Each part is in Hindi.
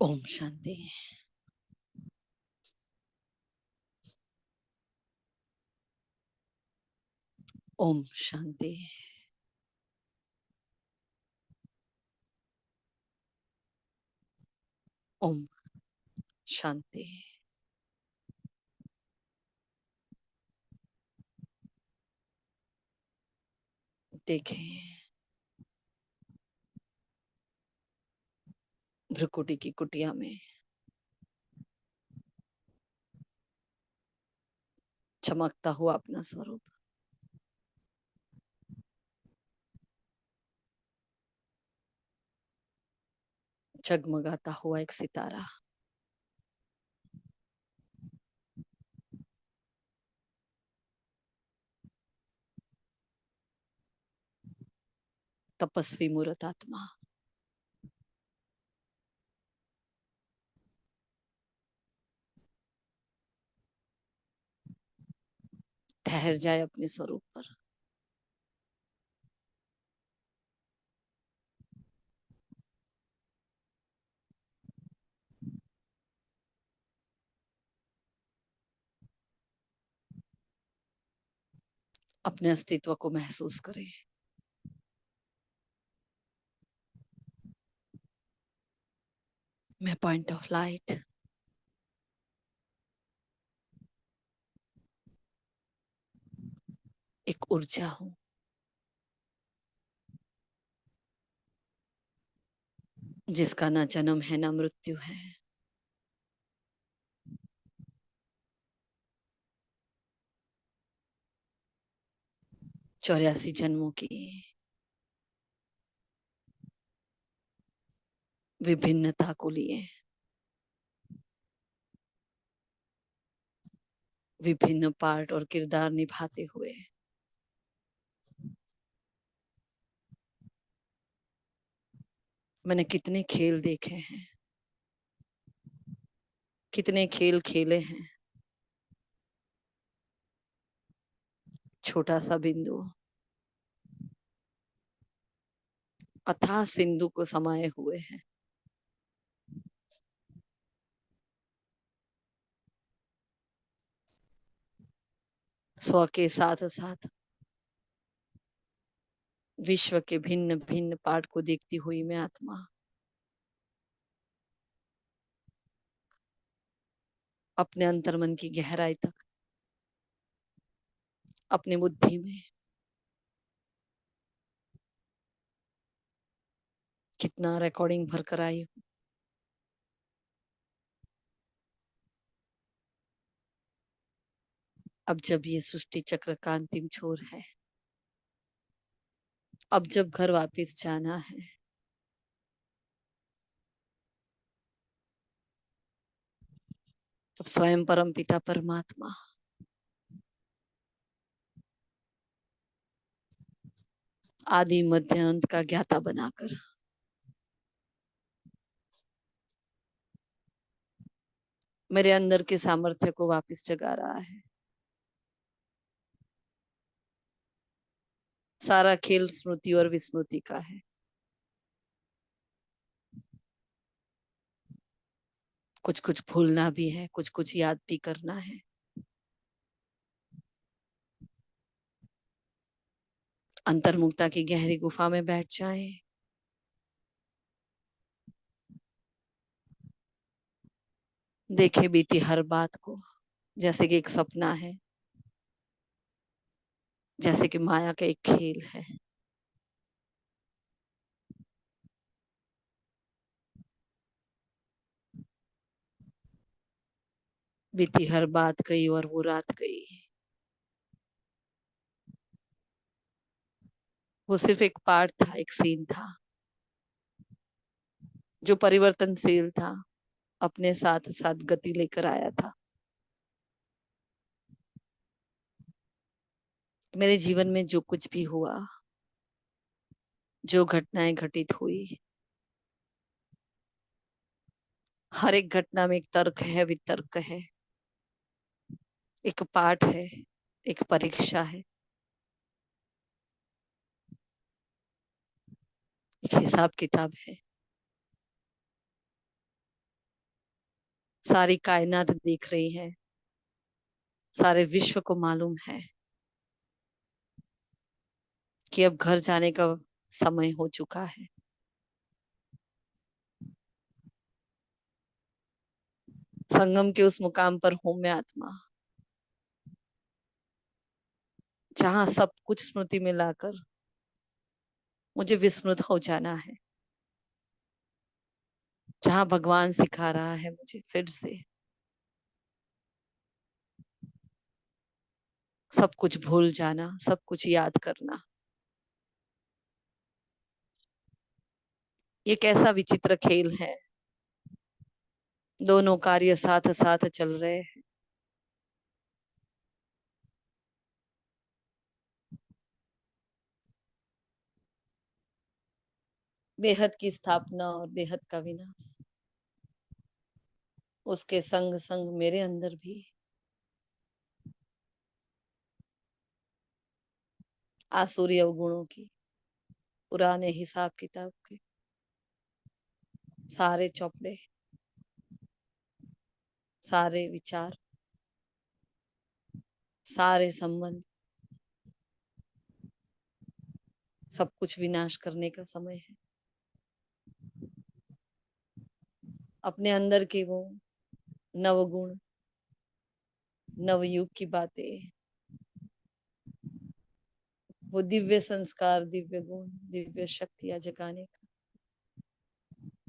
ओम शांति। ओम शांति। ओम शांति। देखें, भ्रुकुटी की कुटिया में चमकता हुआ अपना स्वरूप, जगमगाता हुआ एक सितारा, तपस्वी मूर्त आत्मा, ठहर जाए अपने स्वरूप पर। अपने अस्तित्व को महसूस करें। मैं पॉइंट ऑफ लाइट, एक ऊर्जा हूँ जिसका ना जन्म है ना मृत्यु है। चौरासी जन्मों की विभिन्नता को लिए विभिन्न पार्ट और किरदार निभाते हुए मैंने कितने खेल देखे हैं, कितने खेल खेले हैं। छोटा सा बिंदु अथाह सिंधु को समाये हुए है। स्व के साथ साथ विश्व के भिन्न भिन्न पार्ट को देखती हुई मैं आत्मा अपने अंतर्मन की गहराई तक, अपनी बुद्धि में कितना रिकॉर्डिंग भर कर आई हूँ। अब जब ये सृष्टि चक्र का अंतिम छोर है, अब जब घर वापस जाना है, तब स्वयं परम पिता परमात्मा आदि मध्य अंत का ज्ञाता बनाकर मेरे अंदर के सामर्थ्य को वापस जगा रहा है। सारा खेल स्मृति और विस्मृति का है। कुछ कुछ भूलना भी है, कुछ कुछ याद भी करना है। अंतर्मुक्ता की गहरी गुफा में बैठ जाए, देखे बीती हर बात को जैसे कि एक सपना है, जैसे कि माया का एक खेल है। बीती हर बात गई और वो रात गई। वो सिर्फ एक पार्ट था, एक सीन था जो परिवर्तनशील था, अपने साथ साथ गति लेकर आया था। मेरे जीवन में जो कुछ भी हुआ, जो घटनाएं घटित हुई, हर एक घटना में एक तर्क है, वितर्क है, एक पाठ है, एक परीक्षा है, एक हिसाब किताब है। सारी कायनात देख रही है, सारे विश्व को मालूम है कि अब घर जाने का समय हो चुका है। संगम के उस मुकाम पर हूं मैं आत्मा, जहां सब कुछ स्मृति में लाकर मुझे विस्मृत हो जाना है, जहां भगवान सिखा रहा है मुझे फिर से सब कुछ भूल जाना, सब कुछ याद करना। ये कैसा विचित्र खेल है, दोनों कार्य साथ साथ चल रहे हैं। बेहद की स्थापना और बेहद का विनाश, उसके संग संग मेरे अंदर भी आसुरी अवगुणों की, पुराने हिसाब किताब के सारे चौपड़े, सारे विचार, सारे संबंध, सब कुछ विनाश करने का समय है। अपने अंदर के वो नवगुण, नवयुग की बातें, वो दिव्य संस्कार, दिव्य गुण, दिव्य शक्तियां जगाने का,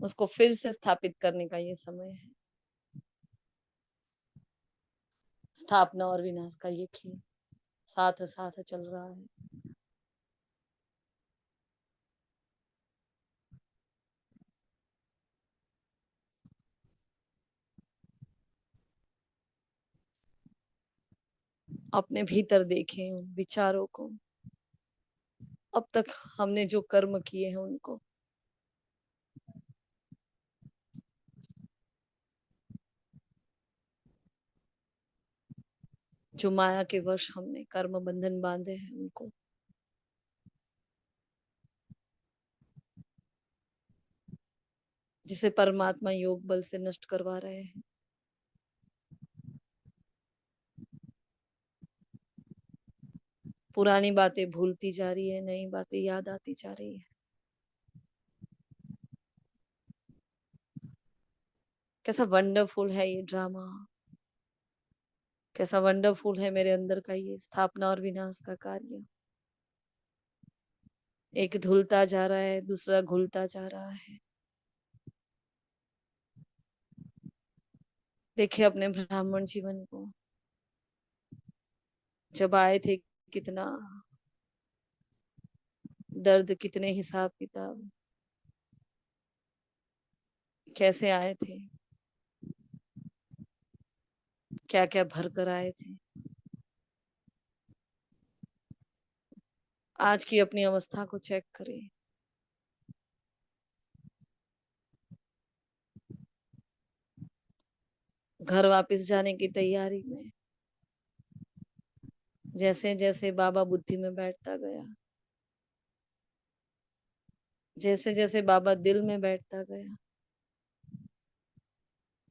उसको फिर से स्थापित करने का ये समय है। स्थापना और विनाश का ये खेल साथ साथ चल रहा है। अपने भीतर देखें उन विचारों को, अब तक हमने जो कर्म किए हैं उनको, जो माया के वश हमने कर्म बंधन बांधे हैं उनको, जिसे परमात्मा योग बल से नष्ट करवा रहे हैं। पुरानी बातें भूलती जा रही है, नई बातें याद आती जा रही है। कैसा वंडरफुल है ये ड्रामा, कैसा वंडरफुल है मेरे अंदर का ये स्थापना और विनाश का कार्य। एक धुलता जा रहा है, दूसरा घुलता जा रहा है। देखिए अपने ब्राह्मण जीवन को, जब आए थे कितना दर्द, कितने हिसाब किताब, कैसे आए थे, क्या क्या भर कर आए थे। आज की अपनी अवस्था को चेक करें। घर वापस जाने की तैयारी में, जैसे जैसे बाबा बुद्धि में बैठता गया, जैसे जैसे बाबा दिल में बैठता गया,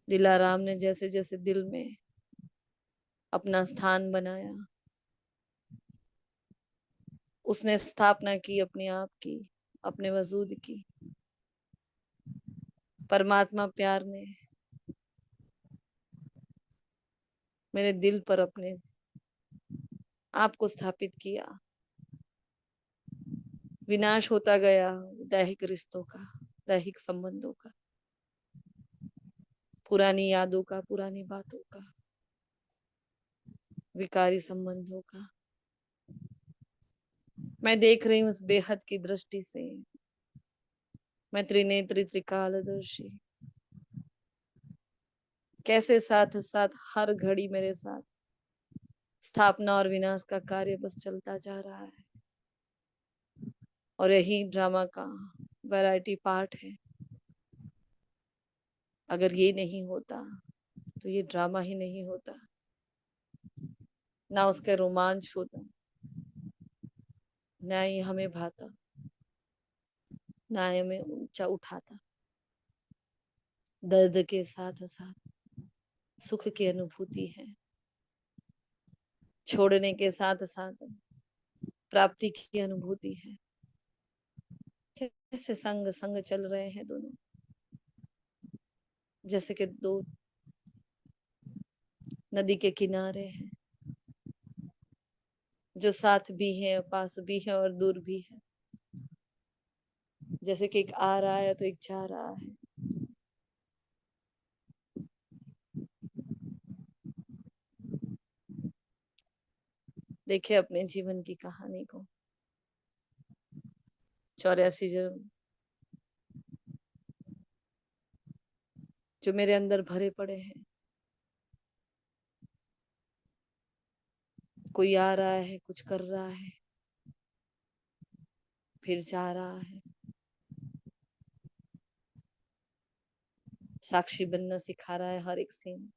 दिलाराम ने जैसे जैसे दिल में अपना स्थान बनाया, उसने स्थापना की अपने आप की, अपने वजूद की। परमात्मा प्यार में मेरे दिल पर अपने आप को स्थापित किया। विनाश होता गया दैहिक रिश्तों का, दैहिक संबंधों का, पुरानी यादों का, पुरानी बातों का, विकारी संबंधों का। मैं देख रही हूँ उस बेहद की दृष्टि से। मैं त्रिनेत्री त्रिकालदर्शी, कैसे साथ साथ हर घड़ी मेरे साथ स्थापना और विनाश का कार्य बस चलता जा रहा है। और यही ड्रामा का वैरायटी पार्ट है। अगर ये नहीं होता तो ये ड्रामा ही नहीं होता, ना उसके रोमांच होता, ना ये हमें भाता, ना ये हमें ऊंचा उठाता दर्द के साथ साथ। सुख की अनुभूति है। छोड़ने के साथ साथ प्राप्ति की अनुभूति है। कैसे संग संग चल रहे हैं दोनों, जैसे कि दो नदी के किनारे हैं, जो साथ भी है, पास भी है और दूर भी है। जैसे कि एक आ रहा है तो एक जा रहा है। देखिए अपने जीवन की कहानी को, 84 जन्म जो मेरे अंदर भरे पड़े हैं। कोई आ रहा है, कुछ कर रहा है, फिर जा रहा है। साक्षी बनना सिखा रहा है हर एक सीन।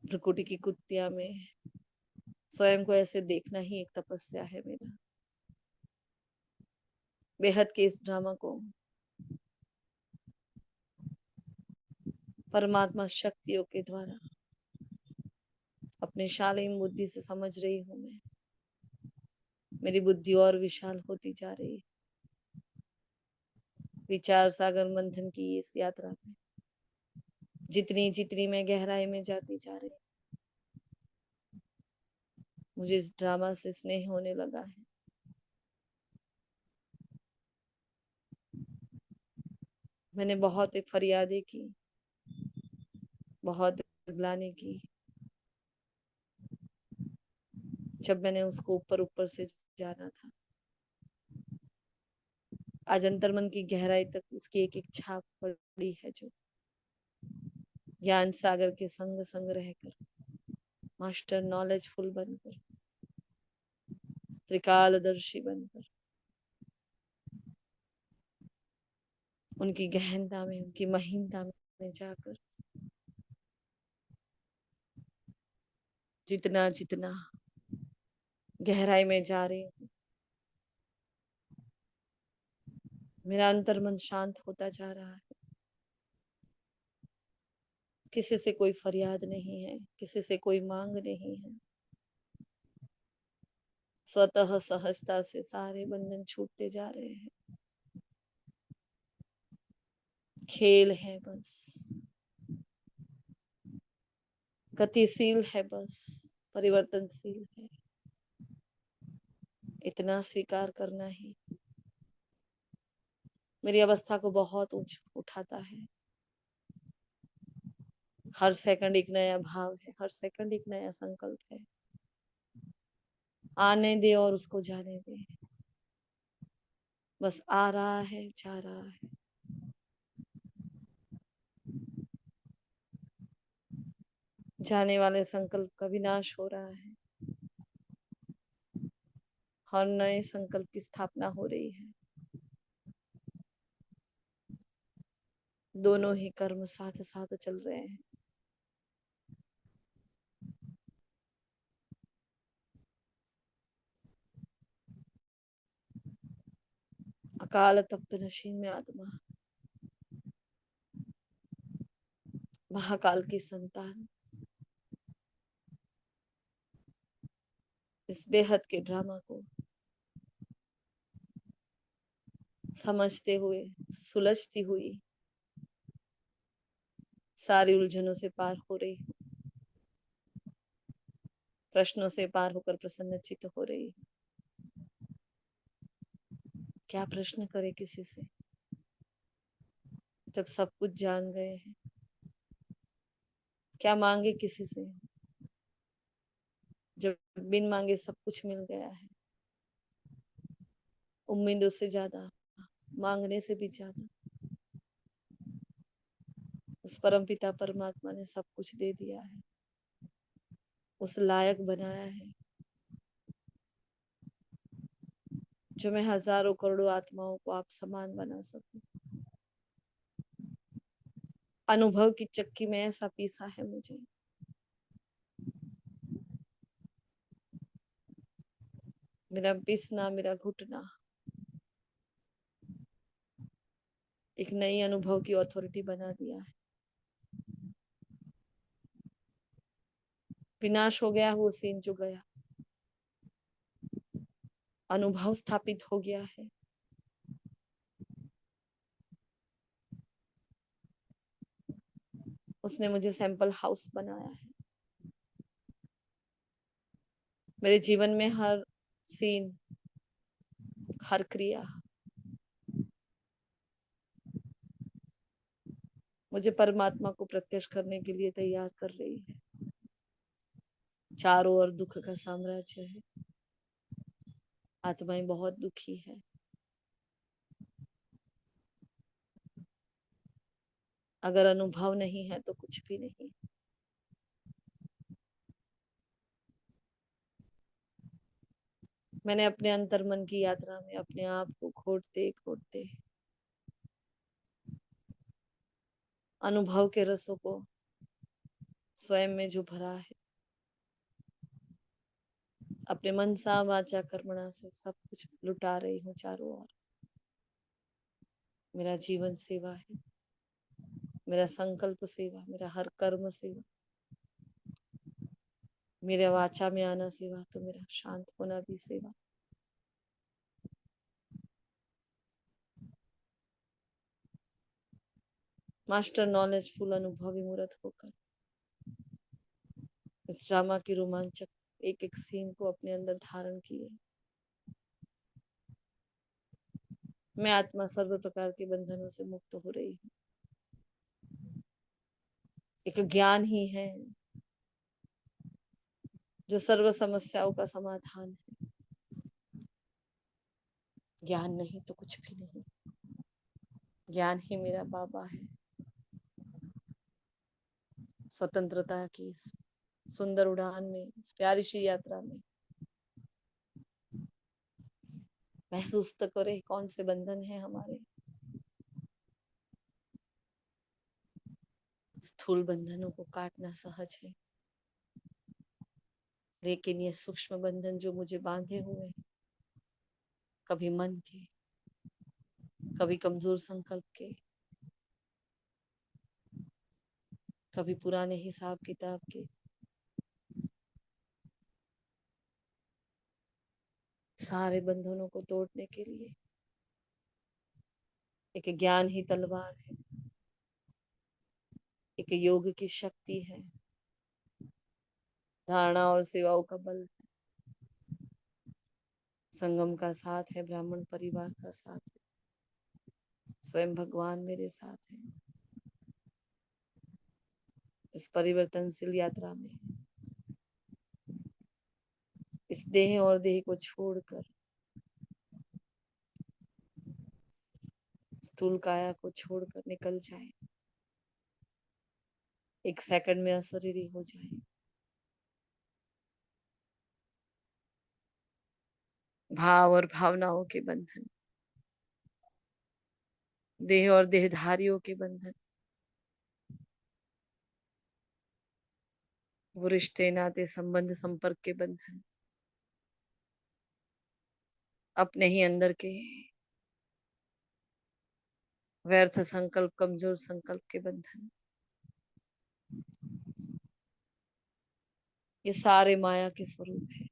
भ्रुकुटी की कुटिया में स्वयं को ऐसे देखना ही एक तपस्या है मेरा। बेहद के इस ड्रामा को परमात्मा शक्तियों के द्वारा अपनी शालीन बुद्धि से समझ रही हूं मैं। मेरी बुद्धि और विशाल होती जा रही है विचार सागर मंथन की इस यात्रा में। जितनी जितनी मैं गहराई में जाती जा रही, मुझे इस ड्रामा से स्नेह होने लगा है। मैंने बहुत फरियादें की, बहुत ग्लानि की, जब मैंने उसको ऊपर ऊपर से जाना था। आज अंतर्मन की गहराई तक उसकी एक एक छाप पड़ी है, जो ज्ञान सागर के संग संग रहकर, मास्टर नॉलेजफुल बनकर, त्रिकालदर्शी बनकर, उनकी गहनता में, उनकी महीनता में जाकर जितना जितना गहराई में जा रही हूँ, मेरा अंतर्मन शांत होता जा रहा है। किसी से कोई फरियाद नहीं है, किसी से कोई मांग नहीं है। स्वतः सहजता से सारे बंधन छूटते जा रहे हैं। खेल है बस, गतिशील है बस, परिवर्तनशील है। इतना स्वीकार करना ही मेरी अवस्था को बहुत ऊंच उठाता है। हर सेकंड एक नया भाव है, हर सेकंड एक नया संकल्प है। आने दे और उसको जाने दे। बस आ रहा है, जा रहा है। जाने वाले संकल्प का विनाश हो रहा है, हर नए संकल्प की स्थापना हो रही है। दोनों ही कर्म साथ साथ चल रहे हैं। अकाल तख्त नशीन में आत्मा, महाकाल की संतान, इस बेहद के ड्रामा को समझते हुए, सुलझती हुई, सारी उलझनों से पार हो रही हूँ, प्रश्नों से पार होकर प्रसन्नचित्त हो रही हूँ। क्या प्रश्न करे किसी से, जब सब कुछ जान गए हैं। क्या मांगे किसी से, जब बिन मांगे सब कुछ मिल गया है। उम्मीदों से ज्यादा, मांगने से भी ज्यादा उस परम पिता परमात्मा ने सब कुछ दे दिया है, उस लायक बनाया है, जो मैं हजारों करोड़ों आत्माओं को आप समान बना सकूं। अनुभव की चक्की में ऐसा पीसा है मुझे, मेरा पिसना, मेरा घुटना एक नई अनुभव की अथॉरिटी बना दिया है। विनाश हो गया वो सीन जो गया, अनुभव स्थापित हो गया है। उसने मुझे सैंपल हाउस बनाया है। मेरे जीवन में हर सीन, हर क्रिया मुझे परमात्मा को प्रत्यक्ष करने के लिए तैयार कर रही है। चारों ओर दुख का साम्राज्य है, आत्माएं बहुत दुखी है। अगर अनुभव नहीं है तो कुछ भी नहीं। मैंने अपने अंतर्मन की यात्रा में अपने आप को खोदते खोदते अनुभव के रसों को स्वयं में जो भरा है, अपने मनसा वाचा कर्मणा से सब कुछ लुटा रही हूँ चारों ओर। मेरा जीवन सेवा है, मेरा संकल्प सेवा, मेरा हर कर्म सेवा, मेरे वाचा में आना सेवा, तो मेरा शांत होना भी सेवा। मास्टर नॉलेजफुल अनुभवी मूर्त होकर इस ड्रामा की रोमांचक एक एक सीन को अपने अंदर धारण किए। मैं आत्मा सर्व प्रकार के बंधनों से मुक्त हो रही हूँ। एक ज्ञान ही है जो सर्व समस्याओं का समाधान है। ज्ञान नहीं तो कुछ भी नहीं। ज्ञान ही मेरा बाबा है। स्वतंत्रता की इस सुंदर उड़ान में, इस प्यारी सी यात्रा में महसूस तो करे कौन से बंधन है हमारे। स्थूल बंधनों को काटना सहज है, लेकिन ये सूक्ष्म बंधन जो मुझे बांधे हुए हैं, कभी मन के, कभी कमजोर संकल्प के, कभी पुराने हिसाब किताब के, सारे बंधनों को तोड़ने के लिए एक ज्ञान ही तलवार है, एक योग की शक्ति है, धारणा और सेवाओं का बल है, संगम का साथ है, ब्राह्मण परिवार का साथ है, स्वयं भगवान मेरे साथ है। इस परिवर्तनशील यात्रा में इस देह और देह को छोड़कर स्थूल काया को छोड़कर निकल जाए, एक सेकंड में अशरीरी हो जाए। भाव और भावनाओं के बंधन, देह और देहधारियों के बंधन, वो रिश्ते नाते संबंध संपर्क के बंधन, अपने ही अंदर के व्यर्थ संकल्प, कमजोर संकल्प के बंधन, ये सारे माया के स्वरूप है।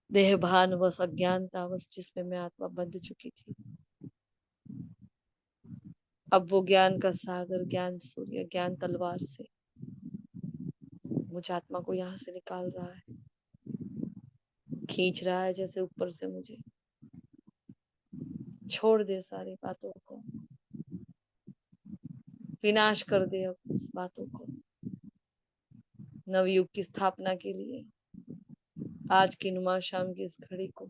देह भान वश अज्ञानता वश जिसमें मैं आत्मा बंध चुकी थी, अब वो ज्ञान का सागर, ज्ञान सूर्य, ज्ञान तलवार से मुझ आत्मा को यहाँ से निकाल रहा है, खींच रहा है जैसे ऊपर से मुझे। छोड़ दे सारी बातों को, विनाश कर दे अब उस बातों को। नवयुग की स्थापना के लिए आज की नुमा शाम की इस घड़ी को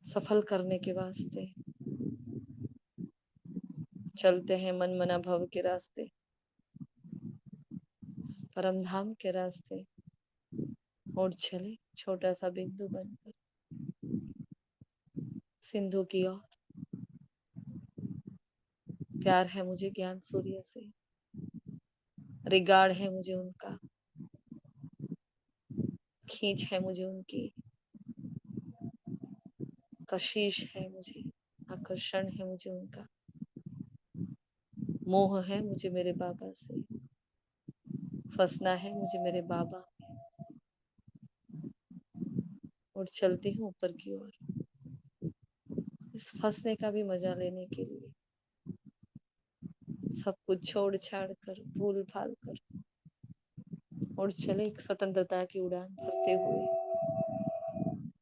सफल करने के वास्ते चलते हैं मन मना भव के रास्ते, परम धाम के रास्ते। और चले छोटा सा बिंदु बनकर सिंधु की ओर। प्यार है मुझे ज्ञान सूर्य से, रिगार्ड है मुझे उनका, खींच है मुझे उनकी, कशिश है मुझे, आकर्षण है मुझे उनका, मोह है मुझे मेरे बाबा से, फंसना है मुझे मेरे बाबा और चलती हूँ ऊपर की ओर, इस फंसने का भी मजा लेने के लिए, सब कुछ छोड़ छाड़ कर, भूल भाल कर, और चले एक स्वतंत्रता की उड़ान भरते हुए,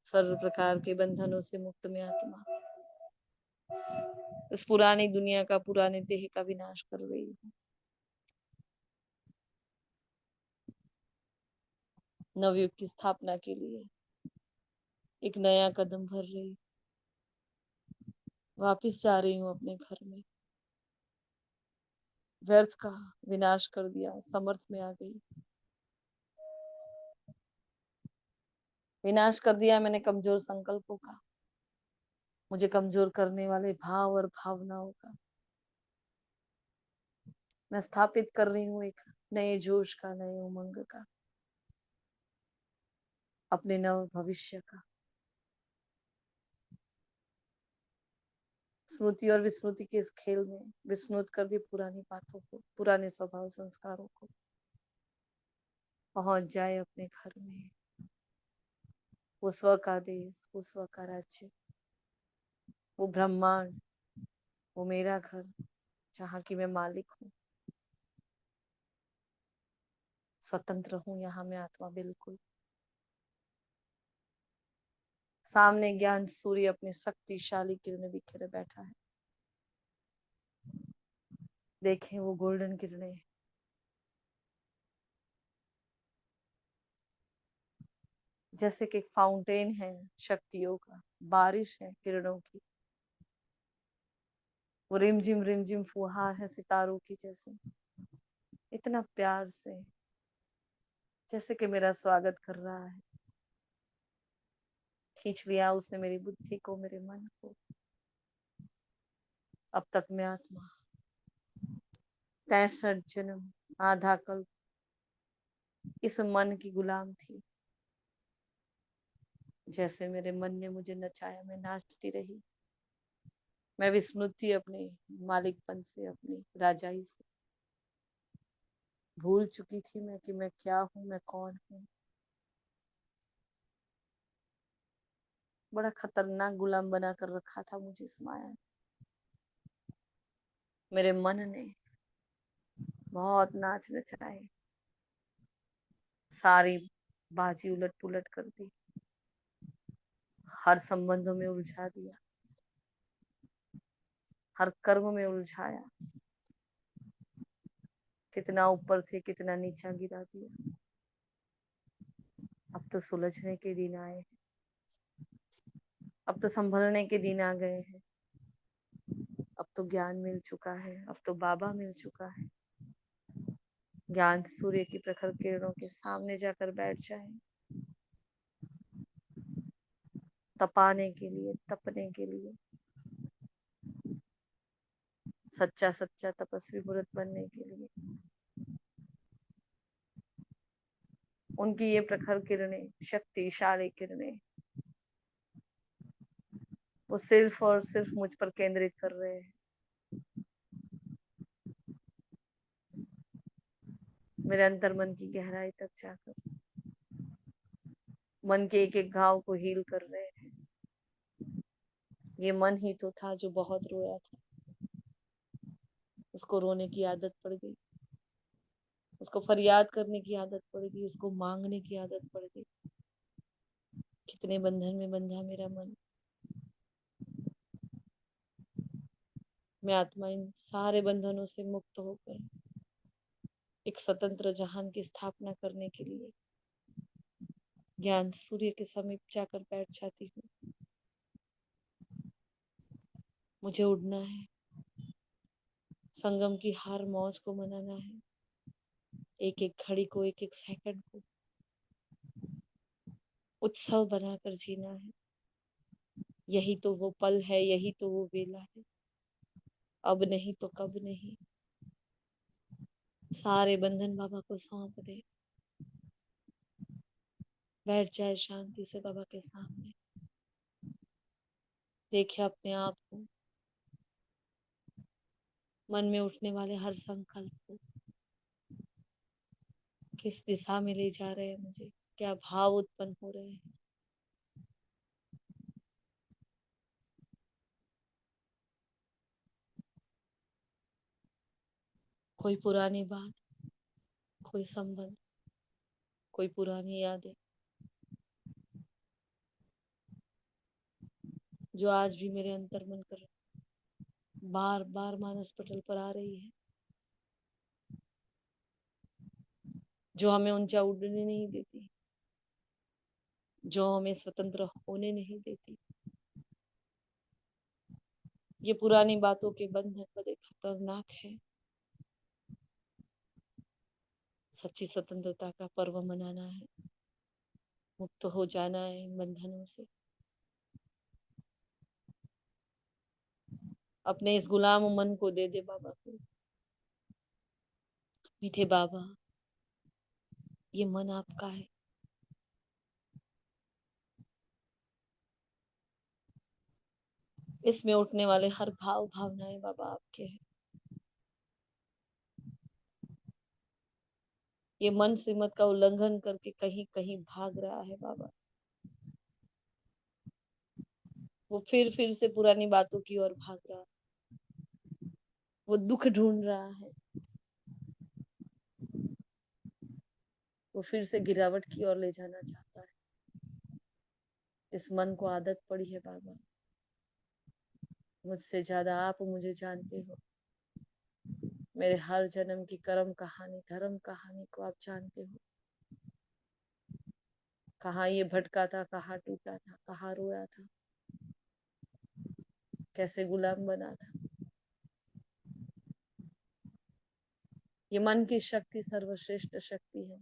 सर्व प्रकार के बंधनों से मुक्त में आत्मा इस पुरानी दुनिया का, पुराने देह का विनाश कर रही हूँ, नवयुग की स्थापना के लिए एक नया कदम भर रही, वापिस जा रही हूँ अपने घर में, व्यर्थ का विनाश कर दिया, समर्थ में आ गई, विनाश कर दिया मैंने कमजोर संकल्पों का, मुझे कमजोर करने वाले भाव और भावनाओं का, मैं स्थापित कर रही हूँ एक नए जोश का, नए उमंग का, अपने नव भविष्य का, स्मृति और विस्मृति के इस खेल में विस्मृत कर दी पुरानी बातों को, पुराने स्वभाव संस्कारों को, पहुंच जाए अपने घर में, वो स्व का देश, वो स्व का राज्य, वो ब्रह्मांड, वो मेरा घर, जहाँ की मैं मालिक हूँ, स्वतंत्र हूँ यहाँ मैं आत्मा बिल्कुल। सामने ज्ञान सूर्य अपने शक्तिशाली किरणें बिखेरे बैठा है, देखें वो गोल्डन किरणें, जैसे कि एक फाउंटेन है शक्तियों का, बारिश है किरणों की, वो रिमझिम फुहार है सितारों की जैसे, इतना प्यार से, जैसे कि मेरा स्वागत कर रहा है, खींच लिया उसने मेरी बुद्धि को, मेरे मन को। अब तक मैं आत्मा 63 जन्म, आधा कल्प इस मन की गुलाम थी, जैसे मेरे मन ने मुझे नचाया मैं नाचती रही, मैं विस्मृत थी अपने मालिकपन से, अपनी राजाई से, भूल चुकी थी मैं कि मैं क्या हूँ, मैं कौन हूँ। बड़ा खतरनाक गुलाम बना कर रखा था मुझे इस माया ने, मेरे मन ने बहुत नाच नचाए, सारी बाजी उलट पुलट कर दी, हर संबंधों में उलझा दिया, हर कर्म में उलझाया, कितना ऊपर थे कितना नीचा गिरा दिया। अब तो सुलझने के दिन आए हैं, अब तो संभलने के दिन आ गए हैं, अब तो ज्ञान मिल चुका है, अब तो बाबा मिल चुका है। ज्ञान सूर्य की प्रखर किरणों के सामने जाकर बैठ जाए, तपाने के लिए, तपने के लिए, सच्चा सच्चा तपस्वी मुर्त बनने के लिए। उनकी ये प्रखर किरणें, शक्तिशाली किरणें, वो सिर्फ और सिर्फ मुझ पर केंद्रित कर रहे हैं, मेरे अंतर मन की गहराई तक जाकर, मन के एक एक घाव को हील कर रहे हैं। ये मन ही तो था जो बहुत रोया था, उसको रोने की आदत पड़ गई, उसको फरियाद करने की आदत पड़ गई, उसको मांगने की आदत पड़ गई। कितने बंधन में बंधा मेरा मन। मैं आत्मा इन सारे बंधनों से मुक्त होकर एक स्वतंत्र जहान की स्थापना करने के लिए ज्ञान सूर्य के समीप जाकर बैठ जाती हूँ। मुझे उड़ना है, संगम की हर मौज को मनाना है, एक एक घड़ी को, एक एक सेकंड को उत्सव बनाकर जीना है। यही तो वो पल है, यही तो वो वेला है, अब नहीं तो कब नहीं। सारे बंधन बाबा को सौंप दे, बैठ जाए शांति से बाबा के सामने, देखे अपने आप को, मन में उठने वाले हर संकल्प को, किस दिशा में ले जा रहे हैं मुझे, क्या भाव उत्पन्न हो रहे हैं। कोई पुरानी बात, कोई संबंध, कोई पुरानी यादें जो आज भी मेरे अंतर मन कर बार बार मानस पटल पर आ रही है, जो हमें ऊंचा उड़ने नहीं देती, जो हमें स्वतंत्र होने नहीं देती। ये पुरानी बातों के बंधन बड़े खतरनाक है। सच्ची स्वतंत्रता का पर्व मनाना है, मुक्त हो जाना है इन बंधनों से। अपने इस गुलाम मन को दे दे बाबा को। मीठे बाबा, ये मन आपका है, इसमें उठने वाले हर भाव भावनाएं बाबा आपके हैं। ये मन सीमत का उल्लंघन करके कहीं कहीं भाग रहा है बाबा। वो फिर से पुरानी बातों की ओर भाग रहा है, वो दुख ढूंढ रहा है, वो फिर से गिरावट की ओर ले जाना चाहता है। इस मन को आदत पड़ी है बाबा, मुझसे ज्यादा आप मुझे जानते हो। मेरे हर जन्म की कर्म कहानी, धर्म कहानी को आप जानते हो। कहाँ ये भटका था, कहाँ टूटा था, कहाँ रोया था, कैसे गुलाम बना था। ये मन की शक्ति सर्वश्रेष्ठ शक्ति है,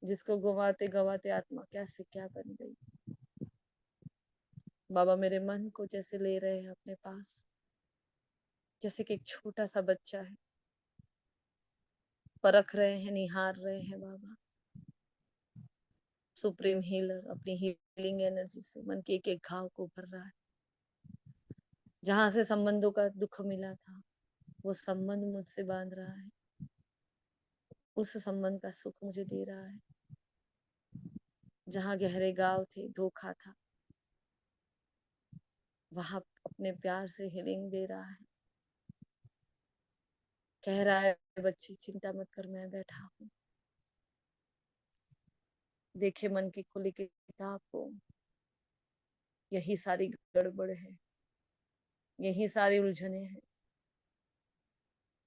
जिसको गवाते गवाते आत्मा क्या से क्या बन गई। बाबा मेरे मन को जैसे ले रहे हैं अपने पास, जैसे कि एक छोटा सा बच्चा है, परख रहे हैं, निहार रहे हैं बाबा। सुप्रीम हीलर अपनी हीलिंग एनर्जी से मन के एक एक घाव को भर रहा है। जहां से संबंधों का दुख मिला था, वो संबंध मुझसे बांध रहा है, उस संबंध का सुख मुझे दे रहा है। जहां गहरे गांव थे, धोखा था, वहां अपने प्यार से हीलिंग दे रहा है। कह रहा है बच्ची चिंता मत कर, मैं बैठा हूँ। देखे मन की खुली किताब को, यही सारी गड़बड़ है, यही सारी उलझने हैं।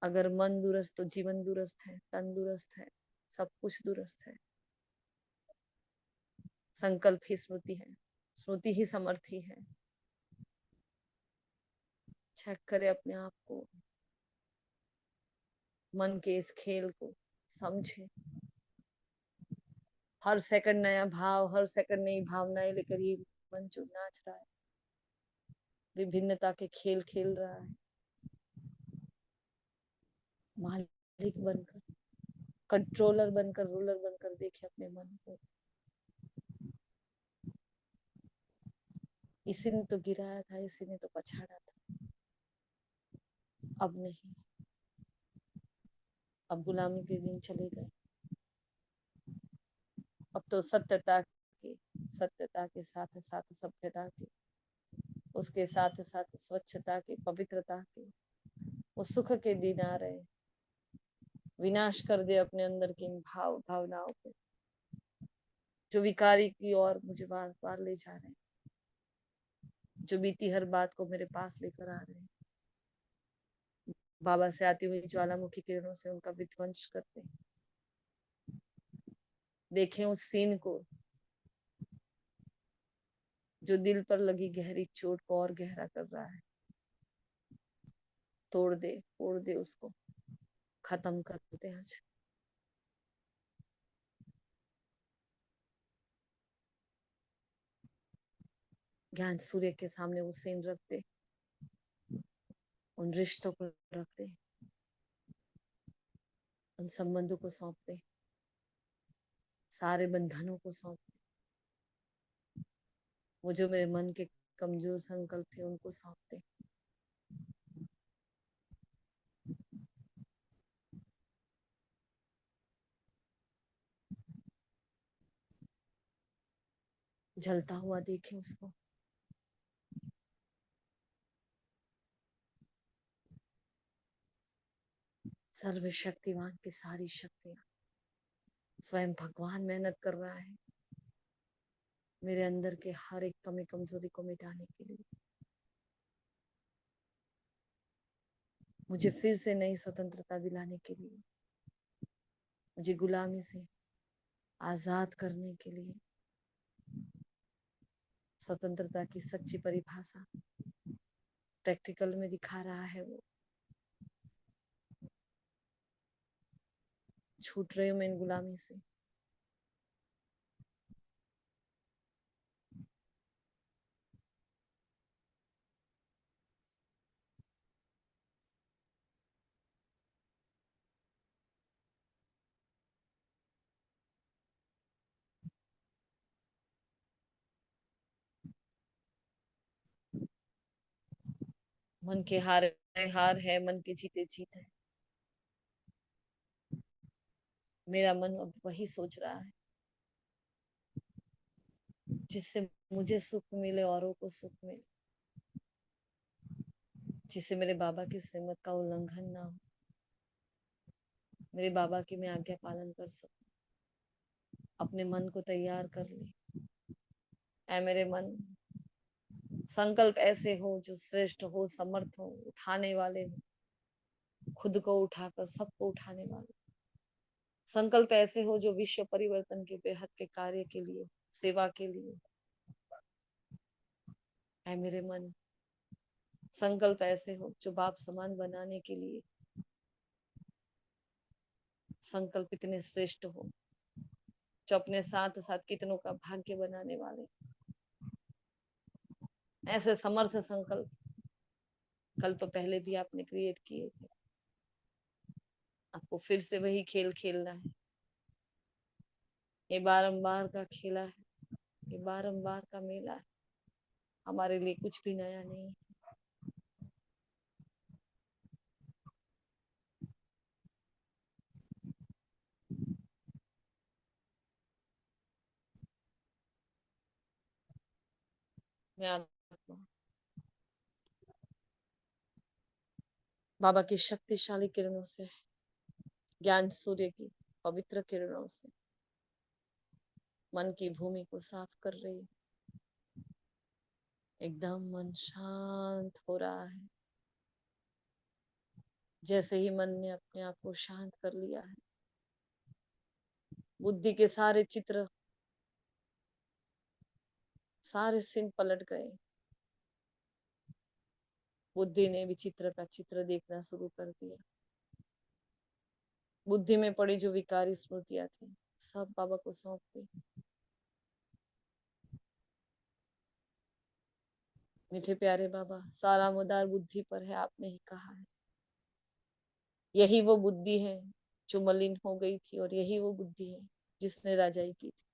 अगर मन दुरुस्त तो जीवन दुरुस्त है, तन दुरुस्त है, सब कुछ दुरुस्त है। संकल्प ही स्मृति है, स्मृति ही समर्थी है। चेक करे अपने आप को, मन के इस खेल को समझे। हर सेकंड नया भाव, हर सेकंड नई भावनाएं लेकर ये मन जो नाच रहा है, विभिन्नता के खेल खेल रहा है। मालिक बनकर, कंट्रोलर बनकर, रूलर बनकर देखे अपने मन को। इसी ने तो गिराया था, इसी ने तो पछाड़ा था। अब नहीं, अब गुलामी के दिन चले गए। अब तो सत्यता के साथ साथ सभ्यता के, उसके साथ साथ स्वच्छता के, पवित्रता के, वो सुख के दिन आ रहे। विनाश कर दे अपने अंदर की इन भावनाओं को, जो विकारी की ओर मुझे बार बार ले जा रहे हैं, जो बीती हर बात को मेरे पास लेकर आ रहे हैं। बाबा से आती हुई ज्वालामुखी किरणों से उनका विध्वंस करते। देखें उस सीन को, जो दिल पर लगी गहरी चोट को और गहरा कर रहा है। तोड़ दे, फोड़ दे उसको, खत्म कर दे आज। ज्ञान सूर्य के सामने वो सीन रख दे, उन रिश्तों को रख दे, उन संबंधों को सौंप दे। सारे बंधनों को सौंप दे। वो जो मेरे मन के कमजोर संकल्प थे उनको सौंप दे। जलता हुआ देखे उसको। सर्वशक्तिमान की सारी शक्तियां, स्वयं भगवान मेहनत कर रहा है मेरे अंदर के हर एक कमी कमजोरी को मिटाने के लिए, मुझे फिर से नई स्वतंत्रता दिलाने के लिए, मुझे गुलामी से आजाद करने के लिए। स्वतंत्रता की सच्ची परिभाषा प्रैक्टिकल में दिखा रहा है वो। छूट रही हूं मैं इन गुलामी से। मन के हार हार है, मन के जीते जीत है। मेरा मन अब वही सोच रहा है जिससे मुझे सुख मिले, औरों को सुख मिले, जिससे मेरे बाबा की श्रीमत का उल्लंघन ना हो, मेरे बाबा की मैं आज्ञा पालन कर सकूं। अपने मन को तैयार कर ले। ऐ मेरे मन, संकल्प ऐसे हो जो श्रेष्ठ हो, समर्थ हो, उठाने वाले हो, खुद को उठाकर सबको उठाने वाले। संकल्प ऐसे हो जो विश्व परिवर्तन के बेहद के कार्य के लिए, सेवा के लिए। ऐ मेरे मन, संकल्प ऐसे हो जो बाप समान बनाने के लिए। संकल्प इतने श्रेष्ठ हो जो अपने साथ साथ कितनों का भाग्य बनाने वाले। ऐसे समर्थ संकल्प कल्प पहले भी आपने क्रिएट किए थे। आपको फिर से वही खेल खेलना है। ये बारंबार का खेला है, ये बारंबार का मेला है। हमारे लिए कुछ भी नया नहीं है। मैं आत्मा बाबा की शक्तिशाली किरणों से, ज्ञान सूर्य की पवित्र किरणों से मन की भूमि को साफ कर रही है। एकदम मन शांत हो रहा है। जैसे ही मन ने अपने आप को शांत कर लिया है, बुद्धि के सारे चित्र, सारे सीन पलट गए। बुद्धि ने भी चित्र का चित्र देखना शुरू कर दिया। बुद्धि में पड़ी जो विकारी स्मृतियां थी सब बाबा को सौंप दी। मीठे प्यारे बाबा, सारा मदार बुद्धि पर है, आपने ही कहा है। यही वो बुद्धि है जो मलिन हो गई थी, और यही वो बुद्धि है जिसने राजाई की थी।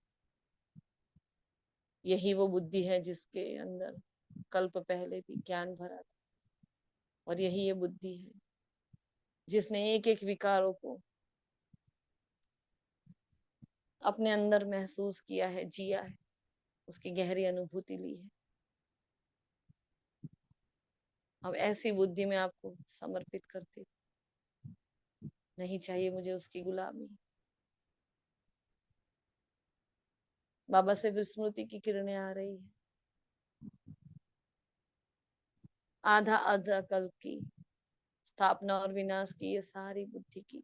यही वो बुद्धि है जिसके अंदर कल्प पहले भी ज्ञान भरा था, और यही ये बुद्धि है जिसने एक एक विकारों को अपने अंदर महसूस किया है, जिया है, उसकी गहरी अनुभूति ली है। अब ऐसी बुद्धि में आपको समर्पित करती, नहीं चाहिए मुझे उसकी गुलामी। बाबा से विस्मृति की किरणें आ रही है। आधा आधा कल्प की स्थापना और विनाश की ये सारी बुद्धि की,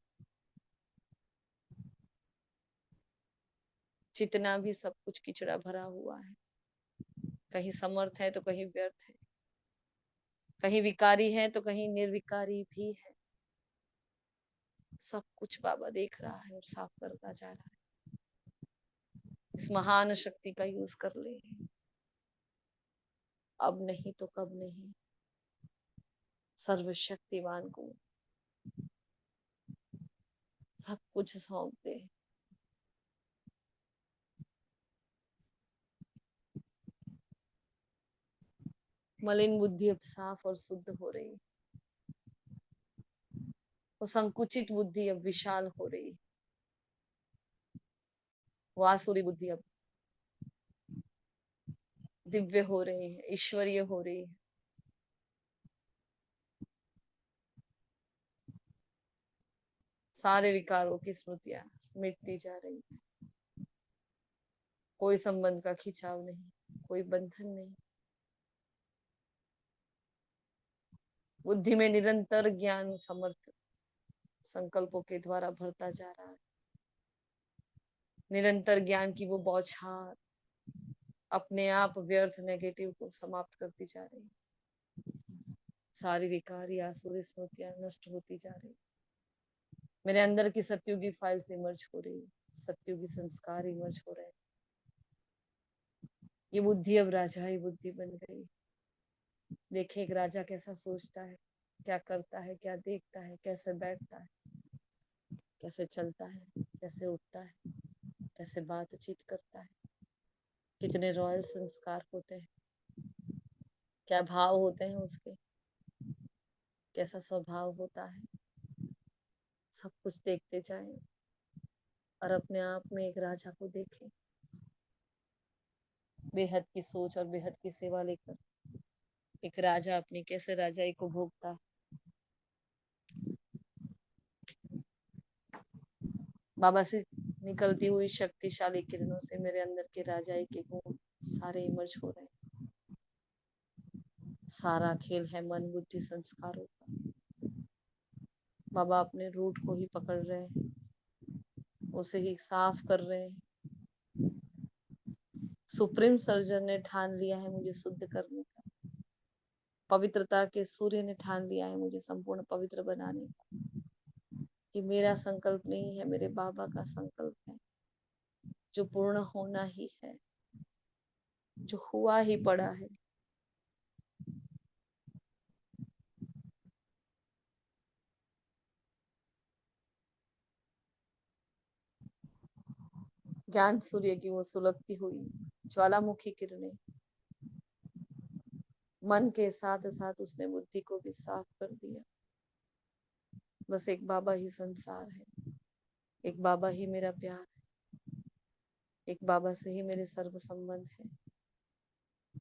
जितना भी सब कुछ किचड़ा भरा हुआ है, कहीं समर्थ है तो कहीं व्यर्थ है, कहीं विकारी है तो कहीं निर्विकारी भी है। सब कुछ बाबा देख रहा है और साफ करता जा रहा है। इस महान शक्ति का यूज कर ले, अब नहीं तो कब नहीं। सर्वशक्तिमान को सब कुछ सौंप दे। मलिन बुद्धि अब साफ और शुद्ध हो रही है। वो संकुचित बुद्धि अब विशाल हो रही है। वो आसुरी बुद्धि अब दिव्य हो रही है, ईश्वरीय हो रही है। सारे विकारों की स्मृतियां मिटती जा रही है। कोई संबंध का खिंचाव नहीं, कोई बंधन नहीं। बुद्धि में निरंतर ज्ञान समर्थ संकल्पों के द्वारा भरता जा रहा है। निरंतर ज्ञान की वो बौछार अपने आप व्यर्थ नेगेटिव को समाप्त करती जा रही है। सारी विकारी आसुरी स्मृतियां नष्ट होती जा रही। मेरे अंदर की सत्युगी फाइल्स इमर्ज हो रही है, सत्युगी संस्कार इमर्ज हो रहे हैं। ये बुद्धि अब राजाई बुद्धि बन गई। देखिए एक राजा कैसा सोचता है, क्या करता है, क्या देखता है, कैसे बैठता है, कैसे चलता है, कैसे उठता है, कैसे बातचीत करता है, कितने रॉयल संस्कार होते हैं, क्या भाव होते हैं उसके, कैसा स्वभाव होता है। सब कुछ देखते जाएं और अपने आप में एक राजा को देखें, बेहद की सोच और बेहद की सेवा लेकर एक राजा अपनी कैसे राजाई को भोगता है। बाबा से निकलती हुई शक्तिशाली किरणों से मेरे अंदर के राजाई के गुण सारे इमर्ज हो रहे हैं। सारा खेल है मन बुद्धि संस्कारों का। बाबा अपने रूट को ही पकड़ रहे हैं, उसे ही साफ कर रहे हैं। सुप्रीम सर्जन ने ठान लिया है मुझे शुद्ध करने का। पवित्रता के सूर्य ने ठान लिया है मुझे संपूर्ण पवित्र बनाने का। कि मेरा संकल्प नहीं है, मेरे बाबा का संकल्प है, जो पूर्ण होना ही है, जो हुआ ही पड़ा है। ज्ञान सूर्य की वो सुलगती हुई ज्वालामुखी किरणें मन के साथ साथ उसने बुद्धि को भी साफ कर दिया। बस एक बाबा ही संसार है, एक बाबा ही मेरा प्यार है, एक बाबा से ही मेरे सर्व संबंध है,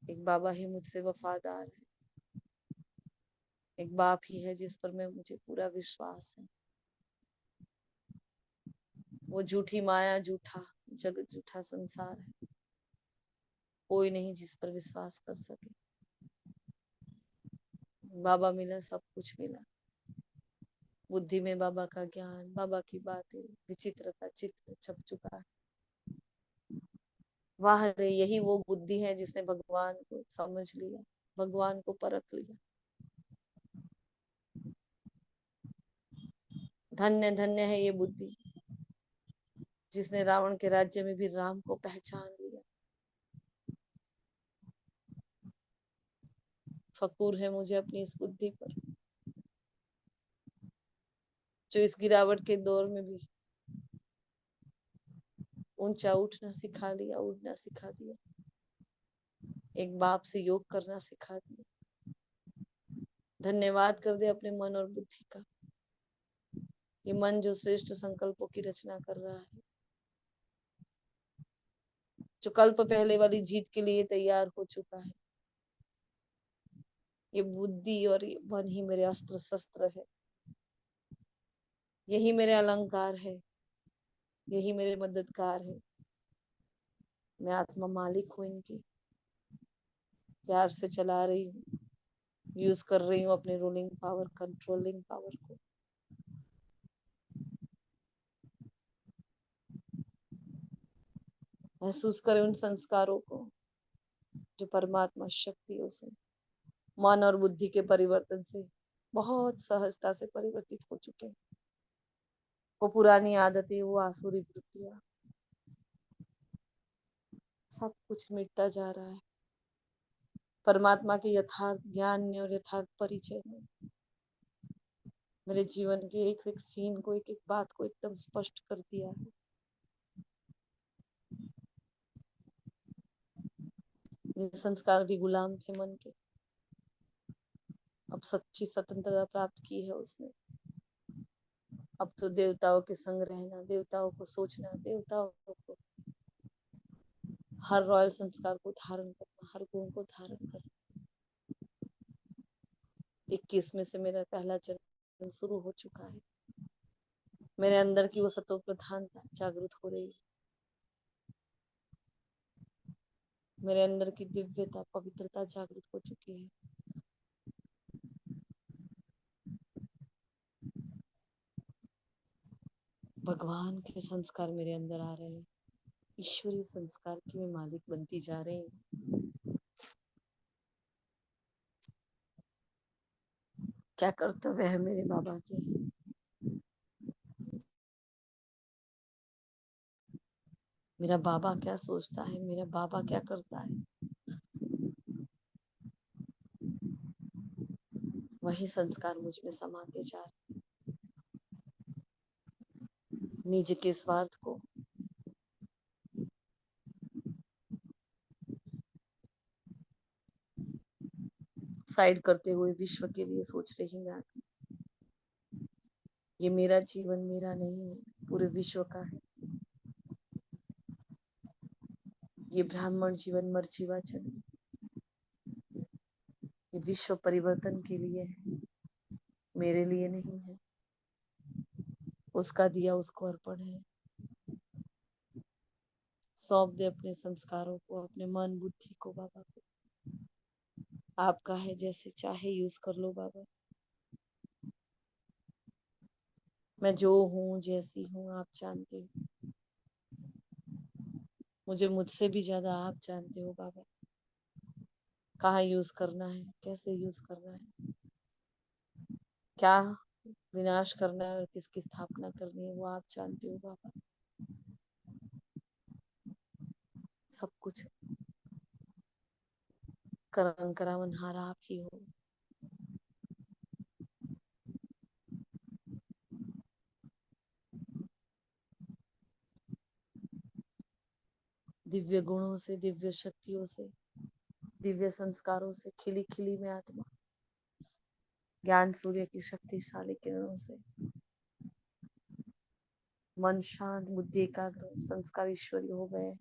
एक बाबा ही मुझसे वफादार है, एक बाप ही है जिस पर मैं मुझे पूरा विश्वास है। वो झूठी माया, झूठा जगत, झूठा संसार है, कोई नहीं जिस पर विश्वास कर सके। बाबा मिला, सब कुछ मिला। बुद्धि में बाबा का ज्ञान, बाबा की बातें, विचित्र का चित्र छप चुका है। वाह रे, यही वो बुद्धि है जिसने भगवान को समझ लिया, भगवान को परख लिया। धन्य धन्य है ये बुद्धि जिसने रावण के राज्य में भी राम को पहचान लिया। फकूर है मुझे अपनी इस बुद्धि पर, जो इस गिरावट के दौर में भी ऊंचा उठना सिखा लिया, उड़ना सिखा दिया, एक बाप से योग करना सिखा दिया। धन्यवाद कर दे अपने मन और बुद्धि का। ये मन जो श्रेष्ठ संकल्पों की रचना कर रहा है, जो कल्प पहले वाली जीत के लिए तैयार हो चुका है। ये बुद्धि और ये मन ही मेरे अस्त्र शस्त्र है, यही मेरे अलंकार है, यही मेरे मददगार है। मैं आत्मा मालिक हूं इनकी, प्यार से चला रही हूँ, यूज कर रही हूँ अपने रूलिंग पावर, कंट्रोलिंग पावर को। महसूस करें उन संस्कारों को जो परमात्मा शक्तियों से, मन और बुद्धि के परिवर्तन से बहुत सहजता से परिवर्तित हो चुके हैं। वो पुरानी आदतें, वो आसुरी वृत्तियां, सब कुछ मिटता जा रहा है परमात्मा के यथार्थ ज्ञान में और यथार्थ परिचय में। मेरे जीवन के एक एक सीन को, एक एक बात को एकदम स्पष्ट कर दिया है। ये संस्कार भी गुलाम थे मन के, अब सच्ची स्वतंत्रता प्राप्त की है उसने। अब तो देवताओं के संग रहना, देवताओं को सोचना, देवताओं को, हर रॉयल संस्कार को धारण करना, हर गुण को धारण करना। 21 में से मेरा पहला चरण शुरू हो चुका है। मेरे अंदर की वो सतो प्रधानता जागृत हो रही है। मेरे अंदर की दिव्यता, पवित्रता जागृत हो चुकी है। भगवान के संस्कार मेरे अंदर आ रहे हैं। ईश्वरीय संस्कार की मैं मालिक बनती जा रही हूँ। क्या कर्तव्य है मेरे बाबा के। मेरा बाबा क्या सोचता है, मेरा बाबा क्या करता है, वही संस्कार मुझ में समाते जा रहे। निज के स्वार्थ को साइड करते हुए विश्व के लिए सोच रही मैं। ये मेरा जीवन मेरा नहीं है, पूरे विश्व का है। ये ब्राह्मण जीवन मर्जीवाचन, ये विश्व परिवर्तन के लिए है, मेरे लिए नहीं है। उसका दिया उसको अर्पण है। सौंप दे अपने संस्कारों को, अपने मन बुद्धि को बाबा को। आपका है, जैसे चाहे यूज कर लो बाबा। मैं जो हूँ, जैसी हूँ, आप जानते हो। मुझे मुझसे भी ज्यादा आप जानते हो बाबा। कहाँ यूज करना है, कैसे यूज करना है, क्या विनाश करना है और किसकी स्थापना करनी है, वो आप जानते हो बाबा। सब कुछ करन करावनहार आप ही हो। दिव्य गुणों से, दिव्य शक्तियों से, दिव्य संस्कारों से खिली खिली में आत्मा, ज्ञान सूर्य की शक्तिशाली किरणों से मन शांत, बुद्धि एकाग्र, संस्कार ईश्वरी हो गए।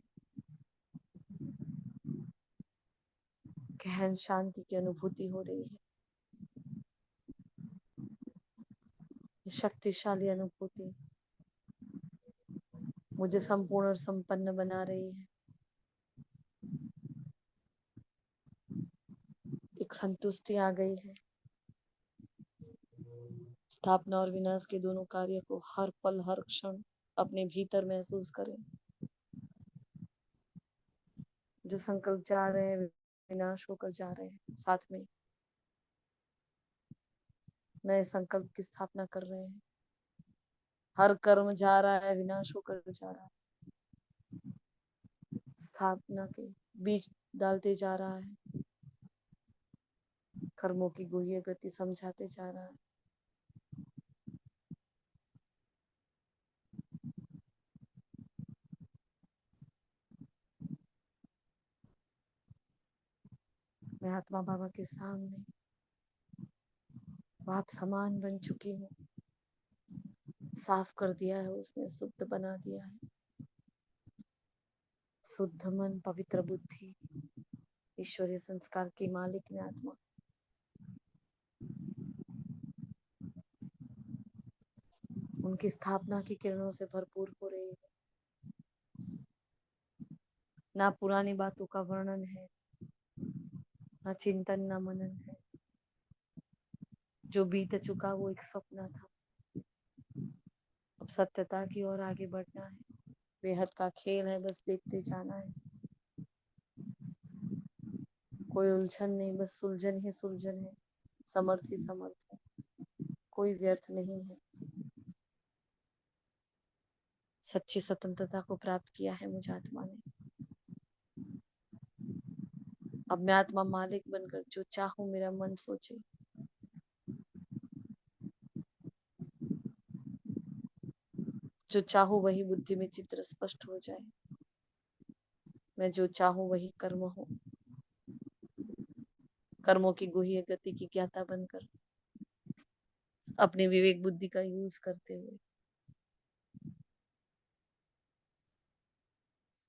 गहन शांति की अनुभूति हो रही है। शक्तिशाली अनुभूति मुझे संपूर्ण और संपन्न बना रही है। एक संतुष्टि आ गई है। स्थापना और विनाश के दोनों कार्य को हर पल हर क्षण अपने भीतर महसूस करें। जो संकल्प जा रहे हैं विनाश होकर जा रहे हैं, साथ में नए संकल्प की स्थापना कर रहे हैं। हर कर्म जा रहा है, विनाश होकर जा रहा है, स्थापना के बीज डालते जा रहा है। कर्मों की गुह्य गति समझाते जा रहा है। मैं आत्मा बाबा के सामने बाप समान बन चुकी हूँ। साफ कर दिया है उसने, शुद्ध बना दिया है। शुद्ध मन, पवित्र बुद्धि, ईश्वरीय संस्कार की मालिक में आत्मा। उनकी स्थापना की किरणों से भरपूर हो रही है। ना पुरानी बातों का वर्णन है, ना चिंतन, ना मनन है। जो बीत चुका वो एक सपना था। अब सत्यता की ओर आगे बढ़ना है। बेहद का खेल है, बस देखते जाना है। कोई उलझन नहीं, बस सुलझन ही सुलझन है। समर्थ ही समर्थ है, कोई व्यर्थ नहीं है। सच्ची स्वतंत्रता को प्राप्त किया है मुझे आत्मा ने। अब मैं आत्मा मालिक बनकर जो चाहूं मेरा मन सोचे। जो चाहूं वही बुद्धि में चित्र स्पष्ट हो जाए। मैं जो चाहूं वही कर्म हो। कर्मों की गुह्य गति की ज्ञाता बनकर, अपने विवेक बुद्धि का यूज करते हुए,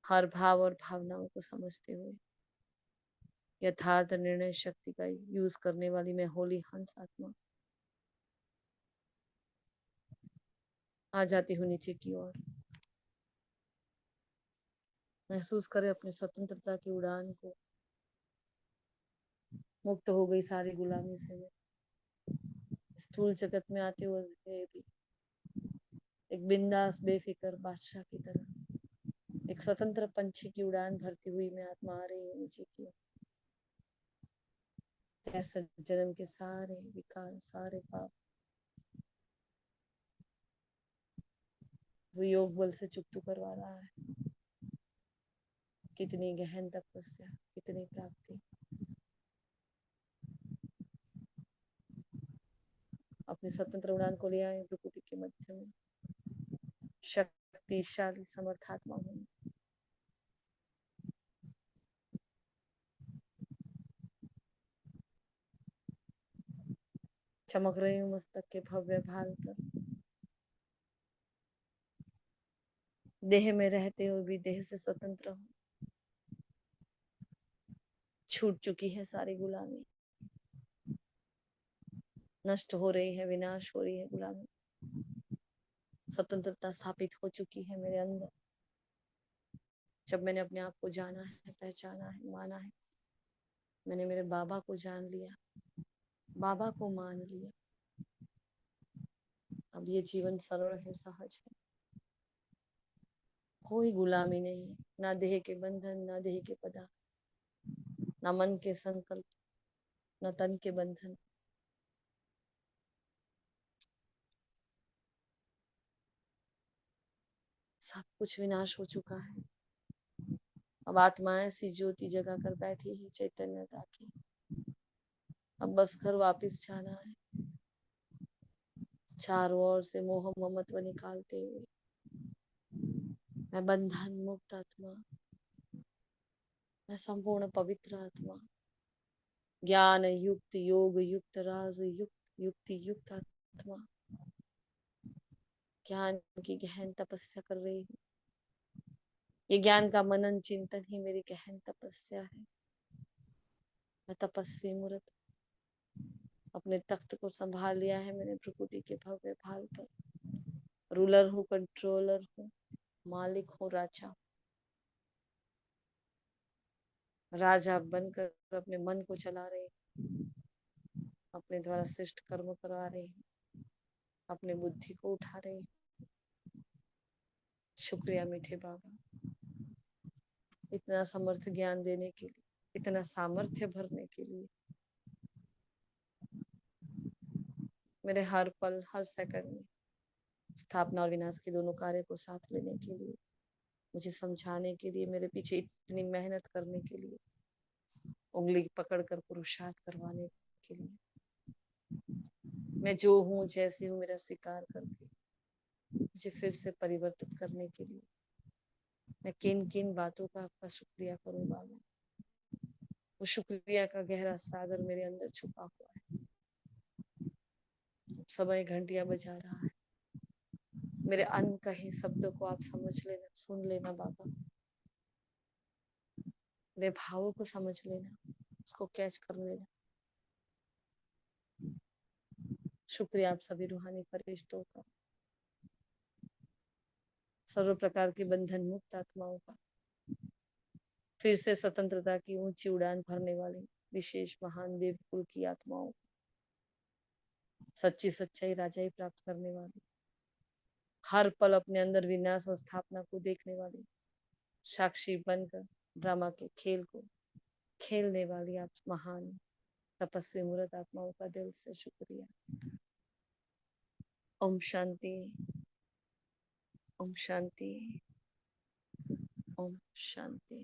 हर भाव और भावनाओं को समझते हुए, यथार्थ निर्णय शक्ति का यूज करने वाली मैं होली हंस आत्मा आ जाती हूँ नीचे की ओर। महसूस करे अपनी स्वतंत्रता की उड़ान को। मुक्त हो गई सारी गुलामी से मैं, स्थूल जगत में आते हुए भी एक बिंदास बेफिक्र बादशाह की तरह, एक स्वतंत्र पंछी की उड़ान भरती हुई मैं आत्मा आ रही हूँ नीचे की ओर। कैसे जन्म के सारे विकार, सारे पाप वो योग बल से चुकतू करवा रहा है। कितनी गहन तपस्या, कितनी प्राप्ति। अपनी स्वतंत्र उड़ान को ले आए भ्रुकुटी के मध्य में, शक्तिशाली समर्थात्मा हूँ। चमक रही हूँ मस्तक के भव्य भाल पर, देह में रहते हुए भी देह से स्वतंत्र हूँ। छूट चुकी है सारी गुलामी, नष्ट हो रही है, विनाश हो रही है गुलामी। स्वतंत्रता स्थापित हो चुकी है मेरे अंदर। जब मैंने अपने आप को जाना है, पहचाना है, माना है, मैंने मेरे बाबा को जान लिया, बाबा को मान लिया। अब ये जीवन सरल है, सहज है, कोई गुलामी नहीं, ना देह के बंधन, ना देह के पदार्थ, ना मन के संकल्प, ना तन के बंधन। सब कुछ विनाश हो चुका है। अब आत्मा ऐसी ज्योति जगा कर बैठी है चैतन्यता की। अब बस घर वापिस जाना है, चारों ओर से मोह ममत्व निकालते हुए। मैं बंधन मुक्त आत्मा, मैं संपूर्ण पवित्र आत्मा, ज्ञान युक्त, योग युक्त, राज युक्त, युक्ति युक्त आत्मा, ज्ञान की गहन तपस्या कर रही हूँ। ये ज्ञान का मनन चिंतन ही मेरी गहन तपस्या है। मैं तपस्वी मूर्त अपने तख्त को संभाल लिया है मैंने भ्रुकुटी के भव्य भाल पर। रूलर हूँ, कंट्रोलर हूँ, मालिक हूँ, राजा। राजा बनकर अपने मन को चला रही, अपने द्वारा श्रेष्ठ कर्म करवा रही, अपने बुद्धि को उठा रही। शुक्रिया मीठे बाबा, इतना समर्थ ज्ञान देने के लिए, इतना सामर्थ्य भरने के लिए, मेरे हर पल हर सेकंड में स्थापना और विनाश के दोनों कार्य को साथ लेने के लिए, मुझे समझाने के लिए, मेरे पीछे इतनी मेहनत करने के लिए, उंगली पकड़कर पुरुषार्थ करवाने के लिए, मैं जो हूँ जैसी हूँ मेरा स्वीकार करके मुझे फिर से परिवर्तित करने के लिए, मैं किन किन बातों का आपका शुक्रिया करूं बाबा। वो शुक्रिया का गहरा सागर मेरे अंदर छुपा हुआ है। समय घंटियां बजा रहा है, मेरे अनकहे शब्दों को आप समझ लेना, सुन लेना बाबा। मेरे भावों को समझ लेना, उसको कैच कर लेना। शुक्रिया आप सभी रूहानी फरिश्तों का, सर्व प्रकार के बंधन मुक्त आत्माओं का, फिर से स्वतंत्रता की ऊंची उड़ान भरने वाली विशेष महान देव कुल की आत्माओं, सच्ची सच्चाई राजाई प्राप्त करने वाली, हर पल अपने अंदर विनाश और स्थापना को देखने वाली, साक्षी बनकर ड्रामा के खेल को खेलने वाली आप महान तपस्वी मूर्त आत्माओं का दिल से शुक्रिया। ओम शांति, ओम शांति, ओम शांति।